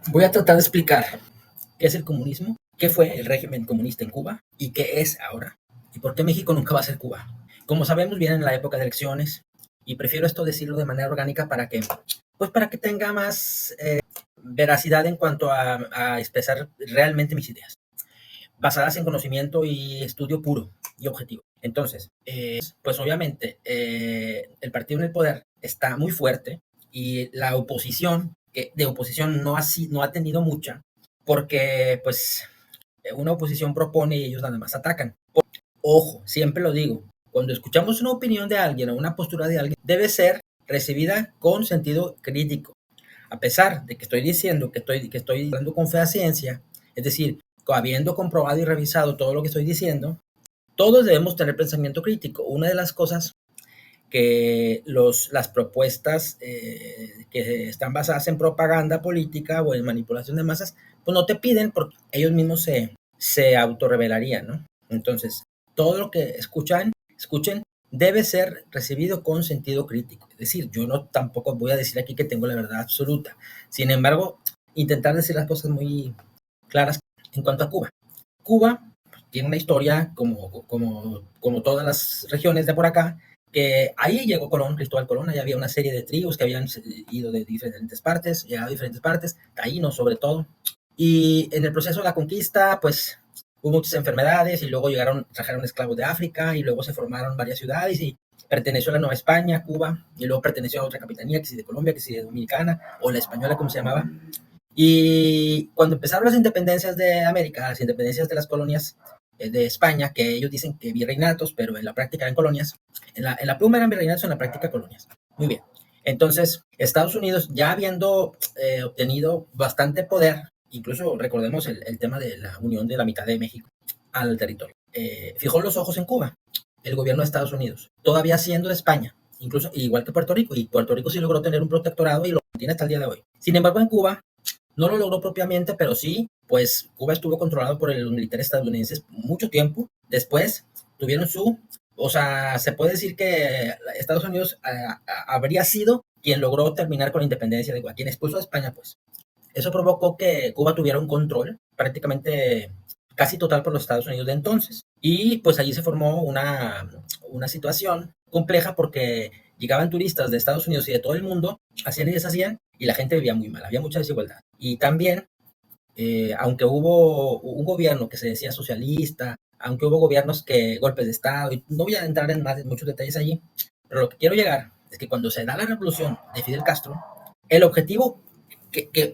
Voy a tratar de explicar qué es el comunismo, qué fue el régimen comunista en Cuba y qué es ahora, y por qué México nunca va a ser Cuba. Como sabemos, viene en la época de elecciones, y prefiero esto decirlo de manera orgánica para que tenga más veracidad en cuanto a expresar realmente mis ideas, basadas en conocimiento y estudio puro y objetivo. Entonces, pues obviamente el partido en el poder está muy fuerte y la oposición, que de oposición no ha tenido mucha, porque pues una oposición propone y ellos nada más atacan. Ojo, siempre lo digo, cuando escuchamos una opinión de alguien o una postura de alguien, debe ser recibida con sentido crítico. A pesar de que estoy diciendo que estoy dando con fe a ciencia, es decir, habiendo comprobado y revisado todo lo que estoy diciendo, todos debemos tener pensamiento crítico. Una de las cosas que las propuestas que están basadas en propaganda política o en manipulación de masas, pues no te piden porque ellos mismos se autorrevelarían, ¿no? Entonces, todo lo que escuchen, debe ser recibido con sentido crítico. Es decir, yo no tampoco voy a decir aquí que tengo la verdad absoluta. Sin embargo, intentar decir las cosas muy claras en cuanto a Cuba. Cuba tiene una historia como todas las regiones de por acá, que ahí llegó Colón, Cristóbal Colón, ahí había una serie de tribus que habían ido de diferentes partes, llegado a diferentes partes, taínos sobre todo, y en el proceso de la conquista, pues hubo muchas enfermedades y luego trajeron esclavos de África y luego se formaron varias ciudades y perteneció a la Nueva España, Cuba, y luego perteneció a otra capitanía, que si de Colombia, que si de Dominicana, o la española, como se llamaba. Y cuando empezaron las independencias de América, las independencias de las colonias de España, que ellos dicen que virreinatos, pero en la práctica eran colonias, en la pluma eran virreinatos, en la práctica colonias. Muy bien. Entonces, Estados Unidos, ya habiendo obtenido bastante poder, incluso recordemos el tema de la unión de la mitad de México al territorio, fijó los ojos en Cuba, el gobierno de Estados Unidos, todavía siendo de España, incluso igual que Puerto Rico, y Puerto Rico sí logró tener un protectorado y lo tiene hasta el día de hoy. Sin embargo, en Cuba no lo logró propiamente, pero sí, pues Cuba estuvo controlado por los militares estadounidenses mucho tiempo. Después tuvieron o sea, se puede decir que Estados Unidos habría sido quien logró terminar con la independencia de Cuba, quien expulsó a España, pues. Eso provocó que Cuba tuviera un control prácticamente casi total por los Estados Unidos de entonces. Y pues allí se formó una situación compleja porque llegaban turistas de Estados Unidos y de todo el mundo, hacían y deshacían, y la gente vivía muy mal, había mucha desigualdad. Y también, aunque hubo un gobierno que se decía socialista, aunque hubo golpes de Estado, y no voy a entrar en muchos detalles allí, pero lo que quiero llegar es que cuando se da la revolución de Fidel Castro, el objetivo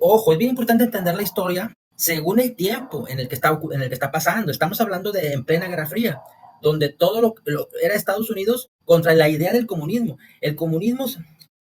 ojo, es bien importante entender la historia según el tiempo en el que está pasando. Estamos hablando de en plena Guerra Fría, donde todo era Estados Unidos contra la idea del comunismo. El comunismo,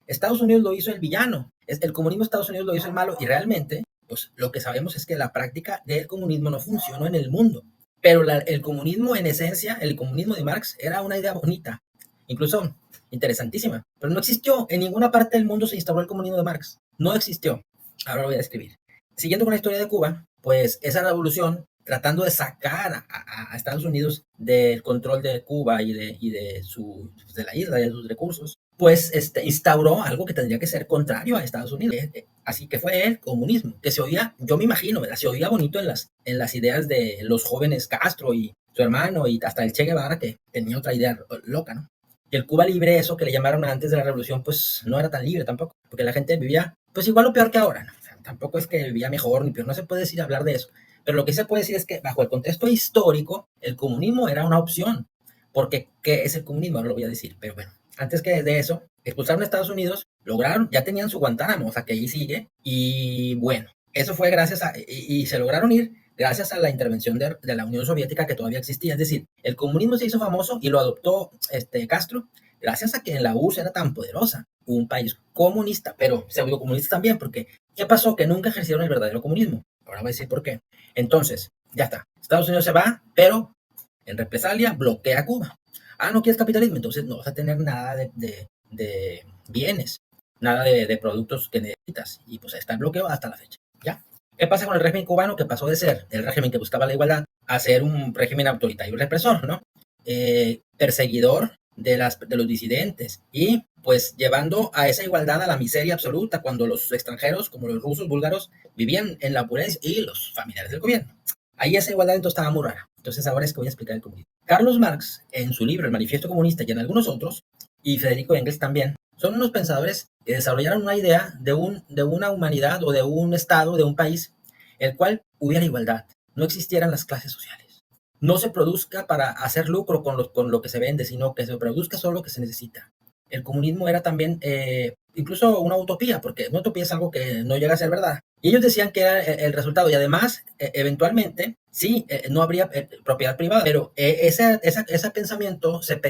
Estados Unidos lo hizo el villano, el comunismo Estados Unidos lo hizo el malo, y realmente, pues lo que sabemos es que la práctica del comunismo no funcionó en el mundo. Pero el comunismo en esencia, el comunismo de Marx, era una idea bonita, incluso interesantísima, pero no existió. En ninguna parte del mundo se instauró el comunismo de Marx. No existió. Ahora lo voy a describir. Siguiendo con la historia de Cuba, pues esa revolución, tratando de sacar a Estados Unidos del control de Cuba de la isla, de sus recursos, pues instauró algo que tendría que ser contrario a Estados Unidos. Así que fue el comunismo, que se oía, yo me imagino, ¿verdad? Se oía bonito en las ideas de los jóvenes Castro y su hermano y hasta el Che Guevara, que tenía otra idea loca, ¿no? Y el Cuba libre, eso que le llamaron antes de la revolución, pues no era tan libre tampoco, porque la gente vivía pues igual o peor que ahora, ¿no? O sea, tampoco es que vivía mejor ni peor, no se puede decir hablar de eso, pero lo que se puede decir es que bajo el contexto histórico, el comunismo era una opción, porque ¿qué es el comunismo? Ahora lo voy a decir, pero bueno, antes que de eso, expulsaron a Estados Unidos, lograron, ya tenían su Guantánamo, o sea que ahí sigue, y bueno, eso fue y se lograron ir gracias a la intervención de la Unión Soviética, que todavía existía. Es decir, el comunismo se hizo famoso y lo adoptó Castro gracias a que la URSS era tan poderosa, un país comunista, pero pseudo-comunista también, porque ¿qué pasó? Que nunca ejercieron el verdadero comunismo. Ahora voy a decir por qué. Entonces, ya está. Estados Unidos se va, pero en represalia bloquea Cuba. Ah, no quieres capitalismo, entonces no vas a tener nada de bienes, nada de productos que necesitas. Y pues está el bloqueo hasta la fecha. ¿Ya? ¿Qué pasa con el régimen cubano, que pasó de ser el régimen que buscaba la igualdad a ser un régimen autoritario y represor, ¿no? Perseguidor de los disidentes y pues llevando a esa igualdad a la miseria absoluta cuando los extranjeros como los rusos, búlgaros vivían en la pobreza y los familiares del gobierno. Ahí esa igualdad entonces estaba muy rara. Entonces ahora es que voy a explicar el comunismo. Carlos Marx en su libro El Manifiesto Comunista y en algunos otros, y Federico Engels también, son unos pensadores que desarrollaron una idea de una humanidad o de un estado, de un país, el cual hubiera igualdad, no existieran las clases sociales, no se produzca para hacer lucro con lo que se vende, sino que se produzca solo lo que se necesita. El comunismo era también incluso una utopía, porque una utopía es algo que no llega a ser verdad. Y ellos decían que era el resultado, y además, eventualmente, sí, no habría propiedad privada, pero ese pensamiento se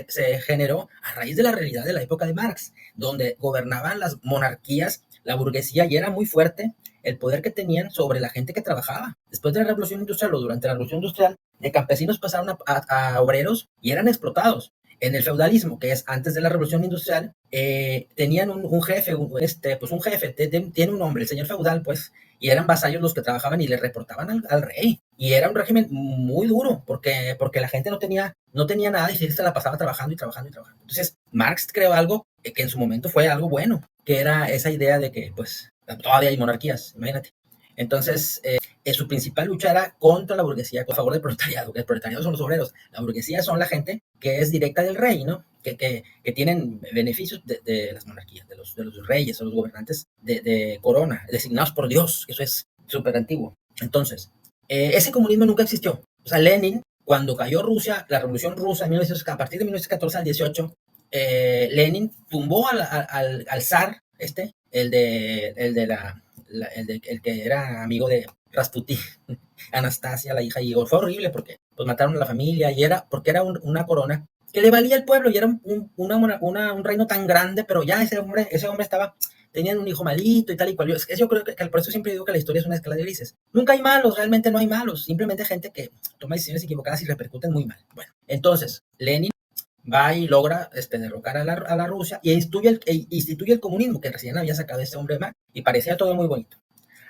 generó a raíz de la realidad de la época de Marx, donde gobernaban las monarquías, la burguesía, y era muy fuerte el poder que tenían sobre la gente que trabajaba. Después de la Revolución Industrial o durante la Revolución Industrial, de campesinos pasaron a obreros y eran explotados. En el feudalismo, que es antes de la Revolución Industrial, tenían un jefe, pues un jefe, tiene un nombre, el señor feudal, pues, y eran vasallos los que trabajaban y le reportaban al rey. Y era un régimen muy duro, porque la gente no tenía nada y se la pasaba trabajando y trabajando y trabajando. Entonces, Marx creó algo que en su momento fue algo bueno, que era esa idea de que, pues, todavía hay monarquías, imagínate. Entonces, su principal lucha era contra la burguesía, a favor del proletariado, que el proletariado son los obreros, la burguesía son la gente que es directa del rey, ¿no? Que tienen beneficios de las monarquías, de los reyes o los gobernantes de corona, designados por Dios, eso es súper antiguo. Entonces, ese comunismo nunca existió. O sea, Lenin, cuando cayó Rusia, la revolución rusa, a partir de 1914 al 18, Lenin tumbó al zar, el que era amigo de Rasputín, Anastasia, la hija, y fue horrible porque pues mataron a la familia y porque era una corona que le valía al pueblo y era un reino tan grande, pero ya ese hombre tenían un hijo malito y tal y cual. Yo creo que por eso siempre digo que la historia es una escala de grises. Nunca hay malos, realmente no hay malos, simplemente gente que toma decisiones equivocadas y repercuten muy mal. Bueno, entonces, Lenin va y logra derrocar a la Rusia y instituye el comunismo, que recién había sacado este hombre de Marx, y parecía todo muy bonito.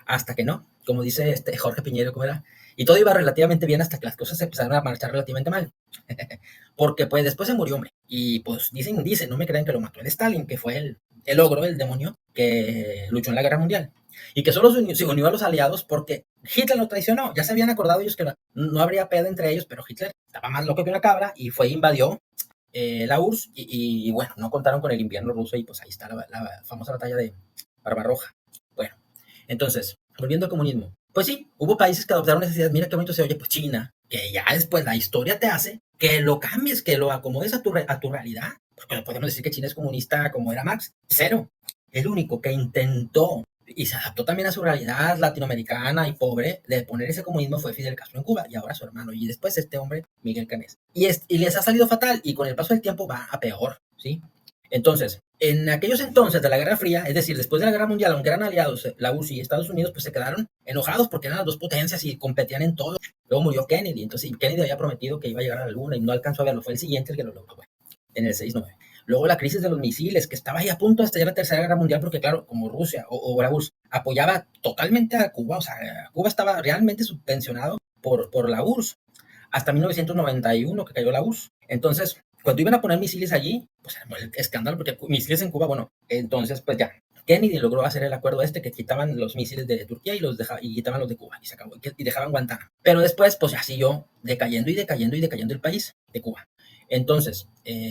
Hasta que no, como dice Jorge Piñero, ¿cómo era? Y todo iba relativamente bien hasta que las cosas se empezaron a marchar relativamente mal. Porque pues después se murió, hombre. Y pues dicen, no me crean que lo mató el Stalin, que fue el ogro, el demonio, que luchó en la Guerra Mundial. Y que solo se unió a los aliados porque Hitler lo traicionó. Ya se habían acordado ellos que no habría pedo entre ellos, pero Hitler estaba más loco que una cabra y fue e invadió la URSS y bueno, no contaron con el invierno ruso y pues ahí está la famosa batalla de Barbarroja. Bueno, entonces, volviendo al comunismo, pues sí, hubo países que adoptaron esas ideas. Mira qué bonito se oye, pues China, que ya después la historia te hace que lo cambies, que lo acomodes a tu realidad. Porque podemos decir que China es comunista como era Marx, cero. El único que intentó y se adaptó también a su realidad latinoamericana y pobre de poner ese comunismo fue Fidel Castro en Cuba y ahora su hermano y después este hombre Miguel Canés. Y les ha salido fatal y con el paso del tiempo va a peor, ¿sí? Entonces, en aquellos entonces de la Guerra Fría, es decir, después de la Guerra Mundial, aunque eran aliados la URSS y Estados Unidos, pues se quedaron enojados porque eran las dos potencias y competían en todo. Luego murió Kennedy, entonces Kennedy había prometido que iba a llegar a la Luna y no alcanzó a verlo, fue el siguiente el que lo logró, bueno, en el 6-9. Luego la crisis de los misiles, que estaba ahí a punto de estallar la Tercera Guerra Mundial, porque claro, como Rusia o la URSS apoyaba totalmente a Cuba, o sea, Cuba estaba realmente subvencionado por la URSS, hasta 1991 que cayó la URSS. Entonces, cuando iban a poner misiles allí, pues era el escándalo, porque misiles en Cuba, bueno, entonces pues ya, Kennedy logró hacer el acuerdo que quitaban los misiles de Turquía y quitaban los de Cuba, y se acabó, y dejaban Guantánamo. Pero después, pues ya siguió decayendo y decayendo y decayendo el país de Cuba. Entonces,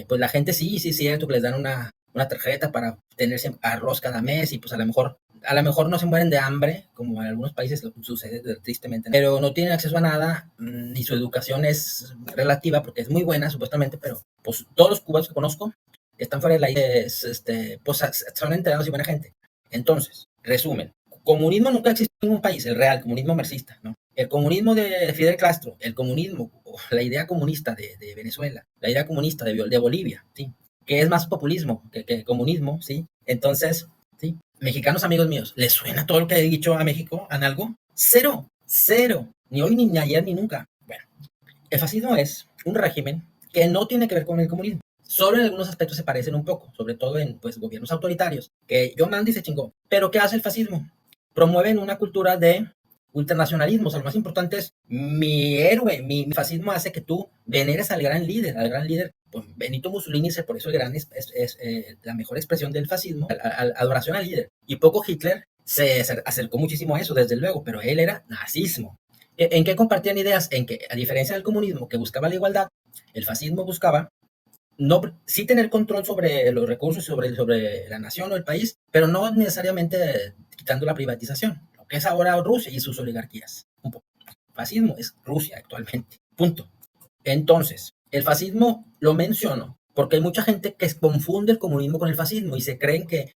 pues la gente sí, es cierto que les dan una tarjeta para tenerse arroz cada mes y pues a lo mejor no se mueren de hambre, como en algunos países sucede tristemente, pero no tienen acceso a nada, ni su educación es relativa porque es muy buena supuestamente, pero pues todos los cubanos que conozco que están fuera de la isla, pues son enterados y buena gente. Entonces, resumen, comunismo nunca existió en ningún país, el real comunismo marxista, ¿no? El comunismo de Fidel Castro, el comunismo, la idea comunista de Venezuela, la idea comunista de Bolivia, ¿sí? Que es más populismo que comunismo, ¿sí? Entonces, ¿sí? Mexicanos amigos míos, ¿les suena todo lo que he dicho a México en algo? Cero, cero, ni hoy, ni ayer, ni nunca. Bueno, el fascismo es un régimen que no tiene que ver con el comunismo. Solo en algunos aspectos se parecen un poco, sobre todo en pues, gobiernos autoritarios, que yo mando y se chingó. Pero ¿qué hace el fascismo? Promueven una cultura de ultranacionalismo. O sea, lo más importante es mi héroe, mi fascismo hace que tú veneres al gran líder, al gran líder. Pues Benito Mussolini es por eso el gran la mejor expresión del fascismo, adoración al líder. Y poco Hitler se acercó muchísimo a eso, desde luego, pero él era nazismo. ¿En qué compartían ideas? En que, a diferencia del comunismo, que buscaba la igualdad, el fascismo buscaba no, sí tener control sobre los recursos, sobre la nación o el país, pero no necesariamente quitando la privatización, lo que es ahora Rusia y sus oligarquías. Un poco. El fascismo es Rusia actualmente. Punto. Entonces, el fascismo lo menciono porque hay mucha gente que confunde el comunismo con el fascismo y se creen que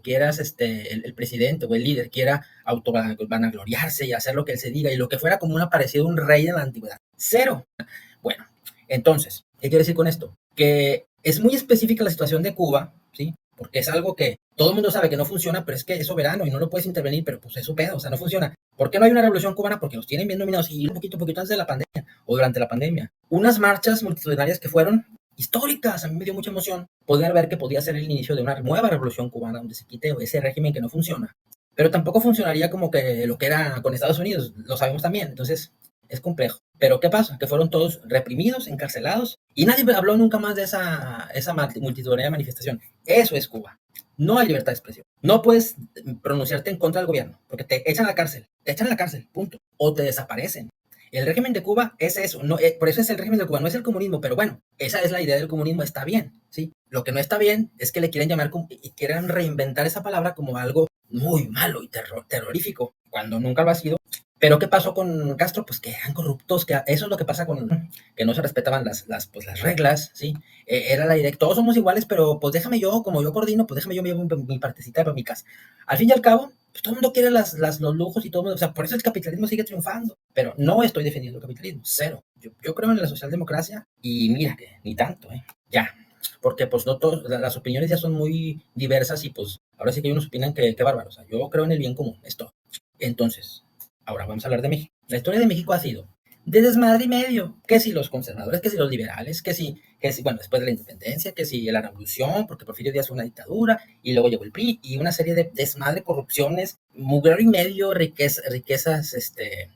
quieras el presidente o el líder quiera vanagloriarse y hacer lo que él se diga y lo que fuera como un aparecido un rey de la antigüedad. Cero. Bueno, entonces, ¿qué quiero decir con esto? Que es muy específica la situación de Cuba, ¿sí? Porque es algo que todo el mundo sabe que no funciona, pero es que es soberano y no lo puedes intervenir, pero pues es su pedo, o sea, no funciona. ¿Por qué no hay una revolución cubana? Porque los tienen bien dominados y un poquito antes de la pandemia o durante la pandemia. Unas marchas multitudinarias que fueron históricas, a mí me dio mucha emoción poder ver que podía ser el inicio de una nueva revolución cubana donde se quite ese régimen que no funciona. Pero tampoco funcionaría como que lo que era con Estados Unidos, lo sabemos también, entonces es complejo. Pero ¿qué pasa? Que fueron todos reprimidos, encarcelados y nadie habló nunca más de esa multitudinaria manifestación. Eso es Cuba. No hay libertad de expresión. No puedes pronunciarte en contra del gobierno porque te echan a la cárcel. Te echan a la cárcel, punto. O te desaparecen. El régimen de Cuba es eso. No, por eso es el régimen de Cuba, no es el comunismo, pero bueno, esa es la idea del comunismo, está bien, ¿sí? Lo que no está bien es que le quieren llamar y quieran reinventar esa palabra como algo muy malo y terrorífico, cuando nunca lo ha sido. Pero ¿qué pasó con Castro? Pues que eran corruptos, que eso es lo que pasa con que no se respetaban las reglas, ¿sí? Era la idea, todos somos iguales, pero pues déjame yo, como yo coordino, pues déjame yo me llevo mi partecita para mi casa. Al fin y al cabo, pues todo el mundo quiere los lujos y todo el mundo, o sea, por eso el capitalismo sigue triunfando. Pero no estoy defendiendo el capitalismo, cero. Yo creo en la socialdemocracia y mira que ni tanto, ¿eh? Ya. Porque pues no todos, las opiniones ya son muy diversas y pues ahora sí que unos opinan que bárbaro. O sea, yo creo en el bien común, esto. Entonces, ahora vamos a hablar de México. La historia de México ha sido de desmadre y medio. Que si los conservadores, que si los liberales, bueno, después de la independencia, que si la revolución, porque Porfirio Díaz fue una dictadura, y luego llegó el PRI, y una serie de desmadre, corrupciones, mugrero y medio, riquezas,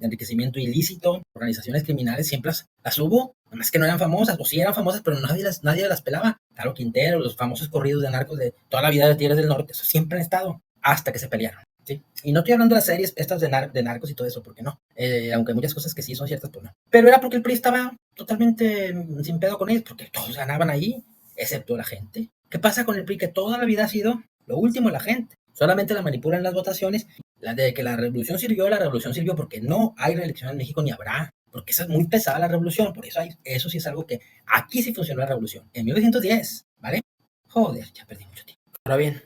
enriquecimiento ilícito, organizaciones criminales, siempre las hubo, nada más que no eran famosas, o sí eran famosas, pero nadie las pelaba. Caro Quintero, los famosos corridos de narcos de toda la vida de Tigres del Norte, eso siempre han estado, hasta que se pelearon. ¿Sí? Y no estoy hablando de las series estas de narcos y todo eso, porque no. Aunque hay muchas cosas que sí son ciertas, pues no. Pero era porque el PRI estaba totalmente sin pedo con ellos, porque todos ganaban ahí, excepto la gente. ¿Qué pasa con el PRI? Que toda la vida ha sido lo último la gente. Solamente la manipulan las votaciones. La de que la revolución sirvió porque no hay reelección en México ni habrá. Porque esa es muy pesada la revolución. Por eso eso sí es algo que aquí sí funcionó la revolución. En 1910, ¿vale? Joder, ya perdí mucho tiempo. Ahora bien,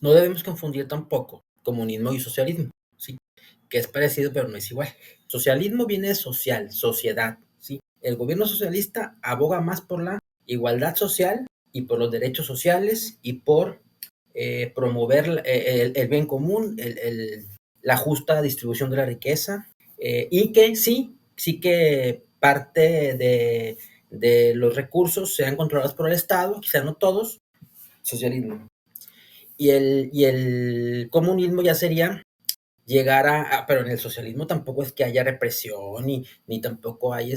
no debemos confundir tampoco comunismo y socialismo, ¿sí? Que es parecido pero no es igual. Socialismo viene de social, sociedad, ¿sí? El gobierno socialista aboga más por la igualdad social y por los derechos sociales y por promover el bien común, la justa distribución de la riqueza y que sí que parte de los recursos sean controlados por el Estado, quizás no todos, socialismo. Y el comunismo ya sería llegar pero en el socialismo tampoco es que haya represión ni tampoco hay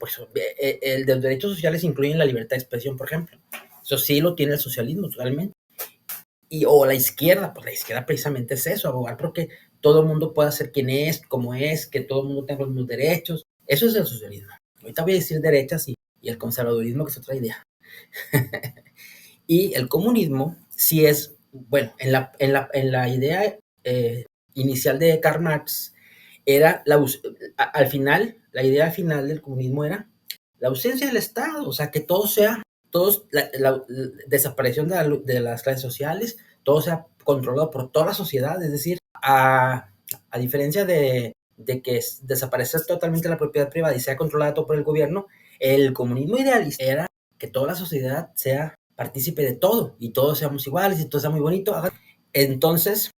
pues los derechos sociales incluyen la libertad de expresión, por ejemplo. Eso sí lo tiene el socialismo totalmente. O la izquierda, pues la izquierda precisamente es eso, abogar porque todo el mundo pueda ser quien es, como es, que todo el mundo tenga los mismos derechos. Eso es el socialismo. Ahorita voy a decir derechas y el conservadurismo, que es otra idea. Y el comunismo sí es, bueno, en la idea inicial de Karl Marx, era al final, la idea final del comunismo era la ausencia del Estado, o sea, que todo sea, la desaparición de las clases sociales, todo sea controlado por toda la sociedad, es decir, a diferencia de que desaparece totalmente la propiedad privada y sea controlada todo por el gobierno, el comunismo idealista era que toda la sociedad sea partícipe de todo y todos seamos iguales y todo sea muy bonito. Entonces,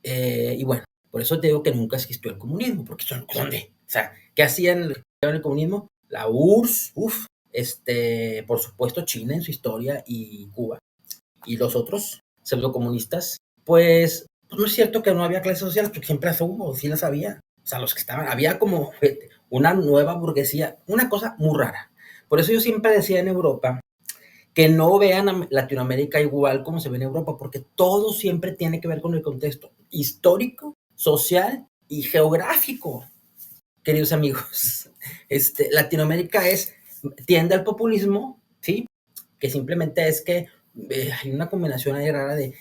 y bueno, por eso te digo que nunca existió el comunismo, porque ¿dónde? O sea, ¿qué hacían en el comunismo? La URSS, por supuesto China en su historia y Cuba. Y los otros pseudocomunistas, pues Pues no es cierto que no había clases sociales, porque siempre las hubo, sí las había. O sea, los que estaban, había como una nueva burguesía, una cosa muy rara. Por eso yo siempre decía en Europa que no vean a Latinoamérica igual como se ve en Europa, porque todo siempre tiene que ver con el contexto histórico, social y geográfico, queridos amigos. Latinoamérica tiende al populismo, ¿sí? Que simplemente es que hay una combinación ahí rara de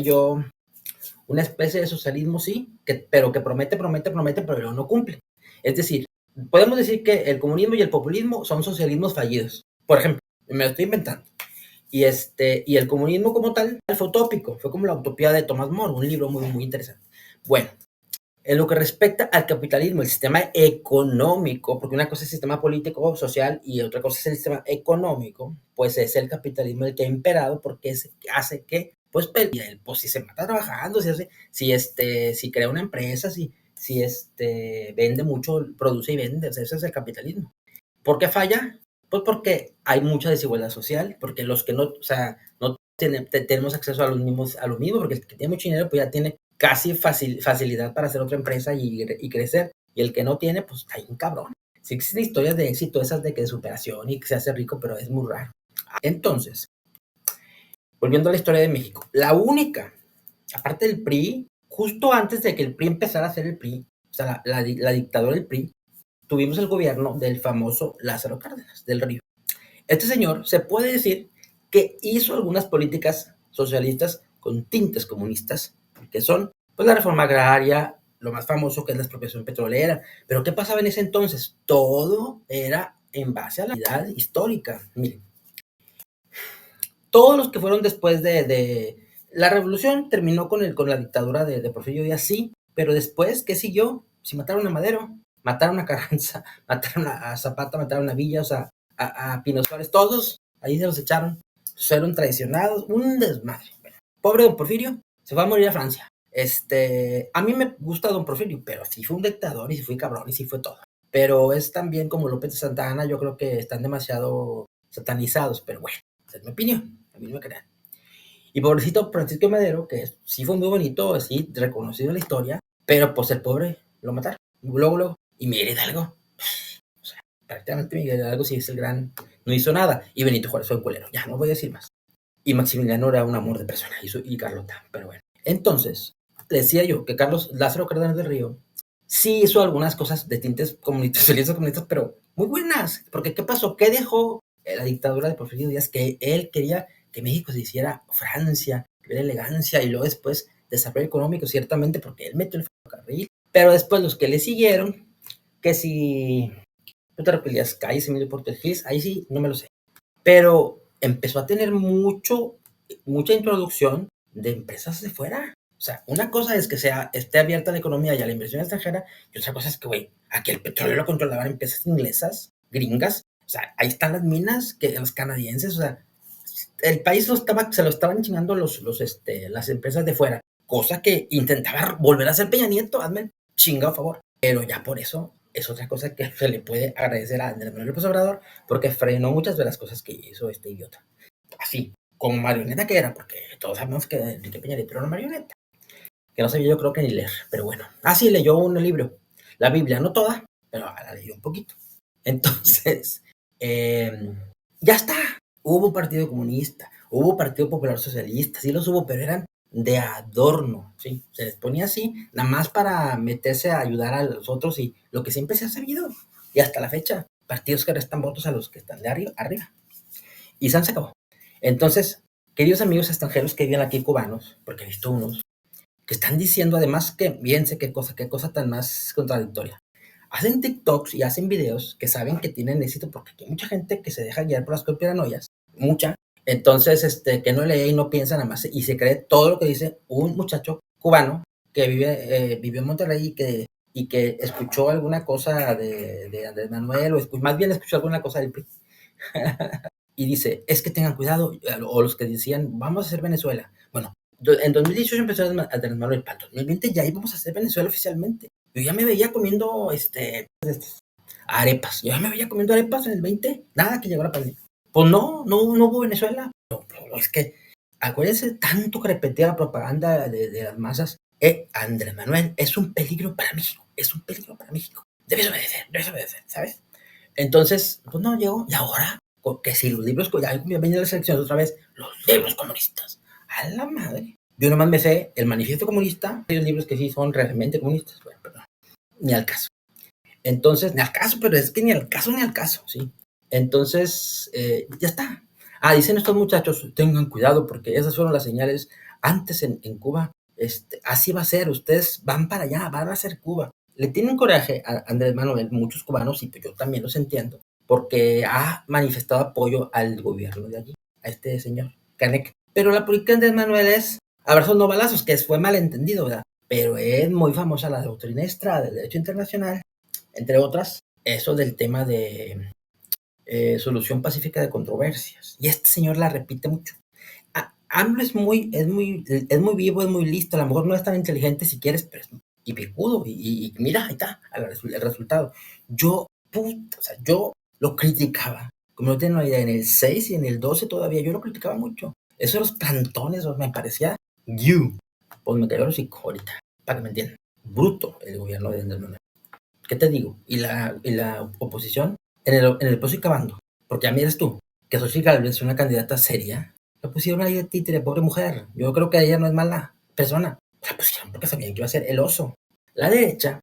yo, una especie de socialismo, sí, pero que promete, promete, promete, pero luego no cumple. Es decir, podemos decir que el comunismo y el populismo son socialismos fallidos. Por ejemplo, me lo estoy inventando. Y el comunismo como tal fue utópico, fue como la utopía de Thomas More, un libro muy, muy interesante. Bueno, en lo que respecta al capitalismo, el sistema económico, porque una cosa es el sistema político o social y otra cosa es el sistema económico, pues es el capitalismo el que ha imperado porque hace que, pues si se mata trabajando, si crea una empresa, si vende mucho, produce y vende, o sea, ese es el capitalismo. ¿Por qué falla? Pues porque hay mucha desigualdad social, porque los que no, o sea, no tenemos acceso a lo mismo, porque el que tiene mucho dinero, pues ya tiene casi facilidad para hacer otra empresa y crecer, y el que no tiene, pues está un cabrón. Sí existen historias de éxito, esas de que de superación y que se hace rico, pero es muy raro. Entonces, volviendo a la historia de México, la única, aparte del PRI, justo antes de que el PRI empezara a ser el PRI, o sea, la dictadura del PRI, tuvimos el gobierno del famoso Lázaro Cárdenas del Río. Este señor se puede decir que hizo algunas políticas socialistas con tintes comunistas, que son pues la reforma agraria, lo más famoso que es la expropiación petrolera. Pero ¿qué pasaba en ese entonces? Todo era en base a la realidad histórica. Miren, todos los que fueron después de la revolución terminó con la dictadura de Porfirio Díaz, sí, pero después, ¿qué siguió? Si mataron a Madero, mataron a Carranza, mataron a Zapata, mataron a Villa, o sea, a Pino Suárez, todos ahí se los echaron, fueron traicionados, un desmadre. Bueno, pobre don Porfirio, se fue a morir a Francia. A mí me gusta don Porfirio, pero sí fue un dictador y sí fue cabrón y sí fue todo. Pero es también como López de Santa Anna, yo creo que están demasiado satanizados, pero bueno, esa es mi opinión, a mí no me crean. Y pobrecito Francisco Madero, que sí fue muy bonito, así reconocido en la historia, pero pues el pobre lo mataron. Luego, y Miguel Hidalgo, o sea, prácticamente Miguel Hidalgo sí es el gran, no hizo nada, y Benito Juárez fue un culero, ya no voy a decir más. Y Maximiliano era un amor de persona, y Carlota, pero bueno. Entonces, decía yo que Carlos Lázaro Cárdenas del Río sí hizo algunas cosas de tintes comunistas, pero muy buenas, porque ¿qué pasó? ¿Qué dejó la dictadura de Porfirio Díaz? Que él quería que México se hiciera Francia, que hubiera elegancia y luego después desarrollo económico, ciertamente, porque él metió el ferrocarril, pero después los que le siguieron, que si tú te repelías calles, Emilio Portes Gil, ahí sí, no me lo sé, pero empezó a tener mucha introducción de empresas de fuera. O sea, una cosa es que esté abierta la economía y a la inversión extranjera, y otra cosa es que, güey, aquí el petróleo lo controlaban empresas inglesas, gringas. O sea, ahí están las minas, que los canadienses, o sea, el país se lo estaban chingando las empresas de fuera, cosa que intentaba volver a hacer Peña Nieto, hazme el chingado favor. Pero ya por eso es otra cosa que se le puede agradecer a Andrés Manuel López Obrador, porque frenó muchas de las cosas que hizo este idiota. Así, como marioneta que era, porque todos sabemos que Enrique Peña Nieto era una marioneta, que no sabía yo creo que ni leer, pero bueno. Sí, leyó un libro, la Biblia, no toda, pero la leyó un poquito. Entonces, ya está. Hubo Partido Comunista, hubo Partido Popular Socialista, sí los hubo, pero eran de adorno, ¿sí? Se les ponía así, nada más para meterse a ayudar a los otros y lo que siempre se ha sabido. Y hasta la fecha, partidos que restan votos a los que están de arriba. Y se acabó. Entonces, queridos amigos extranjeros que viven aquí cubanos, porque he visto unos, que están diciendo además que, fíjense qué cosa tan más contradictoria. Hacen TikToks y hacen videos que saben que tienen éxito porque aquí hay mucha gente que se deja guiar por las conspiranoias, mucha. Entonces, que no lee y no piensa nada más y se cree todo lo que dice un muchacho cubano que vivió en Monterrey y que escuchó alguna cosa de Andrés Manuel, más bien escuchó alguna cosa del PRI. Y dice, es que tengan cuidado, o los que decían, vamos a hacer Venezuela. Bueno, en 2018 empezó Andrés Manuel, para el 2020 ya íbamos a hacer Venezuela oficialmente. Yo ya me veía comiendo arepas, yo ya me veía comiendo arepas en el 20, nada que llegó la pandemia. Pues no hubo Venezuela. Pero es que, acuérdense tanto que repetía la propaganda de las masas, Andrés Manuel es un peligro para México, es un peligro para México. Debes obedecer, ¿sabes? Entonces, pues no llegó. Y ahora, que si los libros, ya vienen las elecciones otra vez, los libros comunistas. A la madre. Yo nomás me sé el manifiesto comunista, hay libros que sí son realmente comunistas, bueno, pero ni al caso. Entonces, ni al caso, pero es que ni al caso, ni al caso, ¿sí? Entonces, ya está. Dicen estos muchachos, tengan cuidado porque esas fueron las señales antes en Cuba. Así va a ser, ustedes van para allá, van a ser Cuba. Le tienen coraje a Andrés Manuel, muchos cubanos, y pues yo también los entiendo, porque ha manifestado apoyo al gobierno de allí, a este señor, Canek. Pero la política de Andrés Manuel es abrazos no balazos, que fue malentendido, ¿verdad? Pero es muy famosa la doctrina extra del derecho internacional, entre otras, eso del tema de solución pacífica de controversias. Y este señor la repite mucho. AMLO es muy vivo, es muy listo, a lo mejor no es tan inteligente si quieres, pero es y picudo, y mira, ahí está el resultado. Yo lo criticaba, como no tengo una idea, en el 6 y en el 12 todavía, yo lo criticaba mucho. Eso de los plantones, me parecía, pues me cayó los hocico ahorita, para que me entiendan. Bruto el gobierno de Andrés Manuel. ¿Qué te digo? Y la oposición en el pozo y cavando. Porque ya miras tú, que Xochitl Gálvez es una candidata seria. La pusieron ahí de títere, pobre mujer. Yo creo que ella no es mala persona. La pusieron porque sabían que iba a ser el oso. La derecha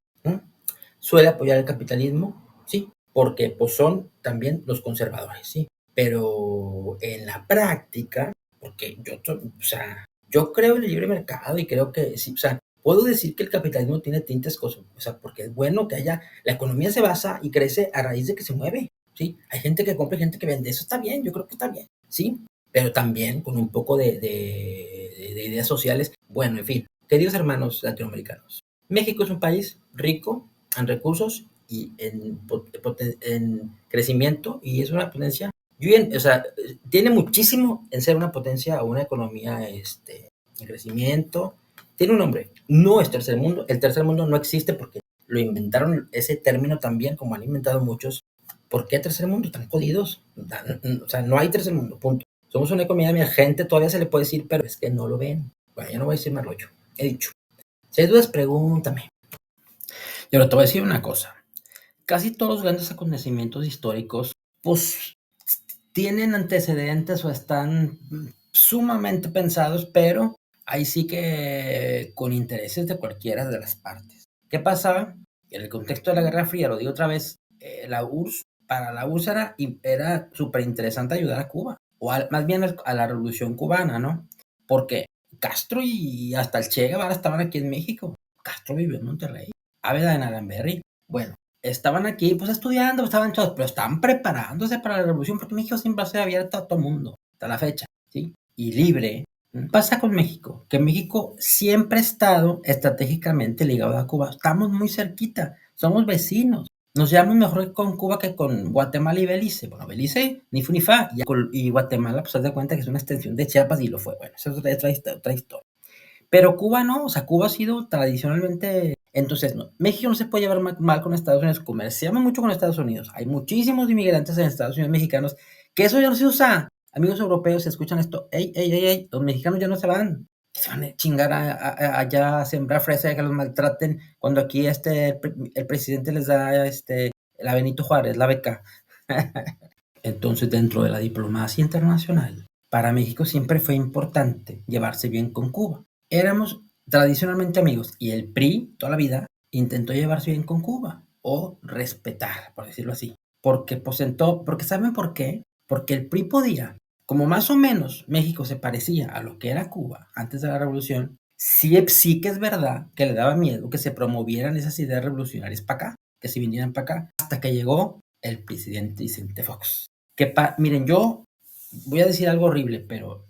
suele apoyar el capitalismo, sí, porque pues son también los conservadores, sí. Pero en la práctica, porque yo creo en el libre mercado y creo que sí, puedo decir que el capitalismo tiene tintes cosas, porque es bueno que haya, la economía se basa y crece a raíz de que se mueve, ¿sí? Hay gente que compra y gente que vende, eso está bien, yo creo que está bien, ¿sí? Pero también con un poco de ideas sociales, bueno, en fin, queridos hermanos latinoamericanos, México es un país rico en recursos y en crecimiento y es una potencia, tiene muchísimo en ser una potencia o una economía en crecimiento. Tiene un nombre, no es tercer mundo. El tercer mundo no existe porque lo inventaron ese término también, como han inventado muchos. ¿Por qué tercer mundo? Están jodidos. O sea, no hay tercer mundo, punto. Somos una economía emergente, todavía se le puede decir, pero es que no lo ven. Bueno, ya no voy a decir más rollo. He dicho. Si hay dudas, pregúntame. Y ahora te voy a decir una cosa. Casi todos los grandes acontecimientos históricos, pues, tienen antecedentes o están sumamente pensados, pero ahí sí que con intereses de cualquiera de las partes. ¿Qué pasaba? En el contexto de la Guerra Fría, lo digo otra vez, para la URSS era súper interesante ayudar a Cuba, más bien a la Revolución Cubana, ¿no? Porque Castro y hasta el Che Guevara estaban aquí en México. Castro vivió en Monterrey. Ávila de Naramberry. Bueno, estaban aquí, pues estudiando, estaban todos, pero estaban preparándose para la revolución, porque México siempre va a ser abierto a todo mundo, hasta la fecha, ¿sí? Y libre. Pasa con México, que México siempre ha estado estratégicamente ligado a Cuba. Estamos muy cerquita, somos vecinos. Nos llevamos mejor con Cuba que con Guatemala y Belice. Bueno, Belice, ni fu ni fa. Y Guatemala, pues, haz de cuenta que es una extensión de Chiapas y lo fue. Bueno, esa es otra historia. Pero Cuba no, o sea, Cuba ha sido tradicionalmente. Entonces, no, México no se puede llevar mal con Estados Unidos, comerciamos mucho con Estados Unidos. Hay muchísimos inmigrantes en Estados Unidos mexicanos, que eso ya no se usa. Amigos europeos, si escuchan esto, ey, ey, ey, ey, los mexicanos ya no se van. Se van a chingar allá a sembrar fresa, que los maltraten, cuando aquí el presidente les da la Benito Juárez, la beca. Entonces, dentro de la diplomacia internacional, para México siempre fue importante llevarse bien con Cuba. Éramos tradicionalmente amigos y el PRI toda la vida intentó llevarse bien con Cuba o respetar, por decirlo así. Porque ¿saben por qué? Porque el PRI podía, como más o menos México se parecía a lo que era Cuba antes de la revolución, sí que es verdad que le daba miedo que se promovieran esas ideas revolucionarias para acá, que se vinieran para acá, hasta que llegó el presidente Vicente Fox. Miren, yo voy a decir algo horrible, pero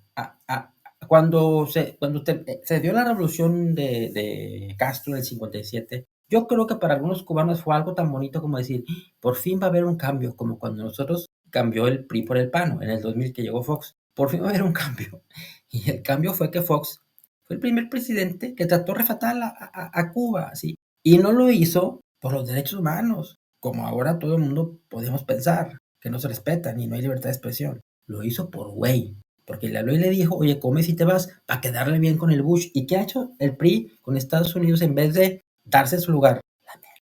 cuando se dio la revolución de Castro en el 57, yo creo que para algunos cubanos fue algo tan bonito como decir, por fin va a haber un cambio, como cuando nosotros cambió el PRI por el PAN, en el 2000 que llegó Fox, por fin va a haber un cambio. Y el cambio fue que Fox fue el primer presidente que trató refatar a Cuba, ¿sí? Y no lo hizo por los derechos humanos, como ahora todo el mundo podemos pensar, que no se respetan y no hay libertad de expresión. Lo hizo por güey, porque le habló y le dijo, oye, come si te vas, para quedarle bien con el Bush. ¿Y qué ha hecho el PRI con Estados Unidos en vez de darse su lugar?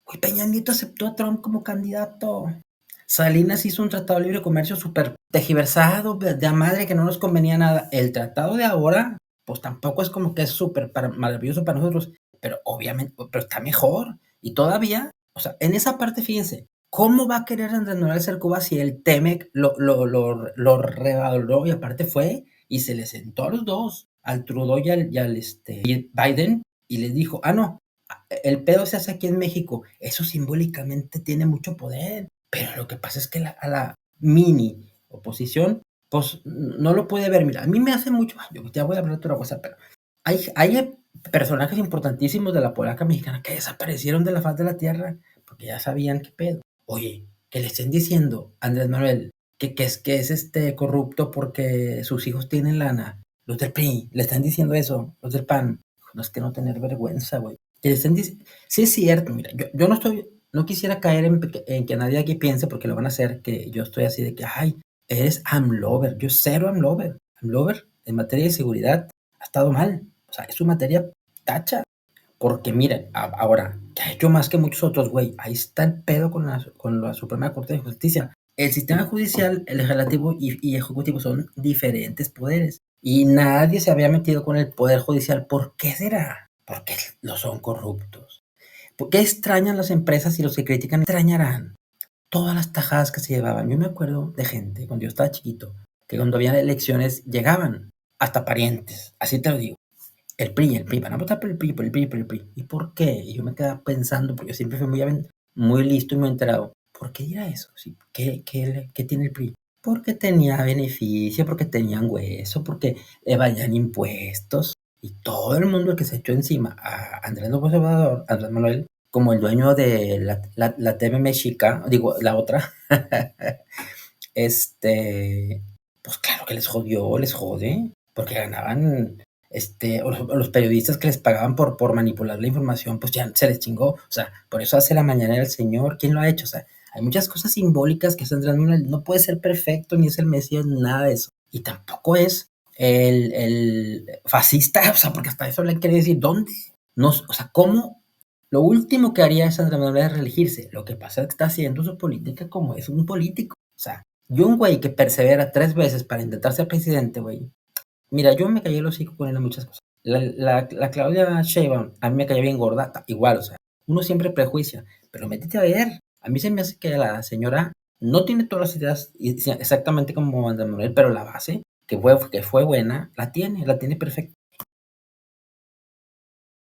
Güey, Peña Nieto aceptó a Trump como candidato. Salinas hizo un tratado de libre comercio súper tergiversado, de a madre que no nos convenía nada. El tratado de ahora, pues tampoco es como que es súper maravilloso para nosotros, pero obviamente, pero está mejor. Y todavía, o sea, en esa parte, fíjense, ¿cómo va a querer Andrés Manuel ser Cuba si el TEMEC lo revaloró y aparte fue y se le sentó a los dos, al Trudeau y al Biden, y les dijo, no, el pedo se hace aquí en México. Eso simbólicamente tiene mucho poder, pero lo que pasa es que a la mini oposición, pues no lo puede ver. Mira, a mí me hace mucho, yo ya voy a hablar de otra cosa, pero hay personajes importantísimos de la polaca mexicana que desaparecieron de la faz de la tierra porque ya sabían qué pedo. Oye, que le estén diciendo a Andrés Manuel que es corrupto porque sus hijos tienen lana. Los del PRI le están diciendo eso, los del PAN. No es que no tener vergüenza, güey. Que le estén diciendo, sí es cierto, mira, yo no quisiera caer en que nadie aquí piense, porque lo van a hacer, que yo estoy así de que, ay, eres AMLover. Yo cero AMLover. AMLover en materia de seguridad ha estado mal. O sea, es su materia tacha. Porque miren, ahora, que ha hecho más que muchos otros, güey. Ahí está el pedo con la Suprema Corte de Justicia. El sistema judicial, el legislativo y ejecutivo son diferentes poderes. Y nadie se había metido con el poder judicial. ¿Por qué será? Porque lo son corruptos. ¿Por qué extrañan las empresas y los que critican extrañarán todas las tajadas que se llevaban? Yo me acuerdo de gente, cuando yo estaba chiquito, que cuando había elecciones llegaban hasta parientes. Así te lo digo. El PRI, van a votar por el PRI, por el PRI, por el PRI. ¿Y por qué? Y yo me quedaba pensando, porque yo siempre fui muy listo y muy enterado. ¿Por qué dirá eso? ¿Sí? ¿Qué tiene el PRI? Porque tenía beneficio, porque tenían hueso, porque evadían impuestos. Y todo el mundo que se echó encima a Andrés López Obrador, Andrés Manuel, como el dueño de la TV Mexica, digo, la otra, este, pues claro que les jodió, les jode, porque ganaban, o los periodistas que les pagaban por manipular la información, pues ya se les chingó. O sea, por eso hace la mañanera el señor. ¿Quién lo ha hecho? O sea, hay muchas cosas simbólicas que Andrés Manuel no puede ser perfecto, ni es el Mesías, nada de eso. Y tampoco es el fascista, o sea, porque hasta eso le quiere decir, ¿dónde? No, o sea, ¿cómo? Lo último que haría Andrés Manuel es reelegirse. Lo que pasa es que está haciendo su política como es un político. O sea, yo un güey que persevera 3 veces para intentar ser presidente, güey. Mira, yo me callé el hocico con él en muchas cosas. La Claudia Sheinbaum, a mí me caía bien gorda, igual, o sea, uno siempre prejuicia, pero métete a ver. A mí se me hace que la señora no tiene todas las ideas exactamente como Andrés Manuel, pero la base, que fue buena, la tiene perfecta.